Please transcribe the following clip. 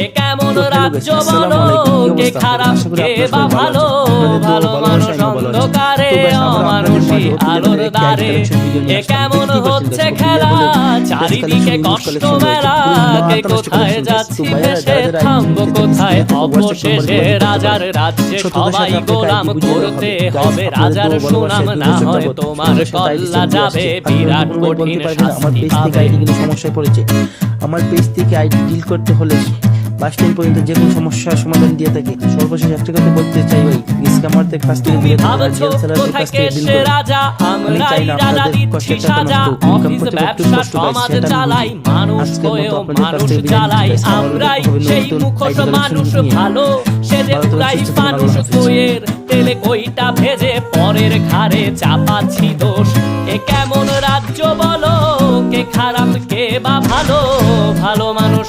এ কেমন রাজ্য বলো, কে খারাপ কে বা ভালো, ভালো মানুষ অন্ধকারে, অমানুষী আলোর দ্বারে। এ কেমন হচ্ছে খেলা, চারিদিকে কষ্ট মেলা, কে কোথায় যাচ্ছি ভেসে, থামবো কোথায় অবশেষে। রাজার রাজ্যে সবাই গোলাম, করতে হবে রাজার সুনাম, না হয় তোমার কল্লা যাবে, বিরাট কঠিন শাস্তি পাবে। সমস্যায় পড়েছে, আমার পেজ থেকে আইডি ডিল করতে হলে 5 দিন পর্যন্ত যে কোনো সমস্যার সমাধান দিয়ে থাকে। সর্বশেষ একটা কথা বলতে চাই, ওই স্ক্যামারদের কাছ থেকে তুমি ভাবছো কোথায় কেসে রাজা, আমরাই রাজা দিচ্ছি সাজা। অফিস ব্যবসা সমাজ চালাই, মানুষ হয়েও মানুষ চালাই। আমরাই সেই মুখোশ মানুষ ভালো, সে যে পুরাই মানুষ বইয়ের তেলে কইটা ভেজে, পরের ঘাড়ে চাপাচ্ছি দোষ। এ কেমন রাজ্য বলো, কে খারাপ কে বা ভালো, ভালো মানুষ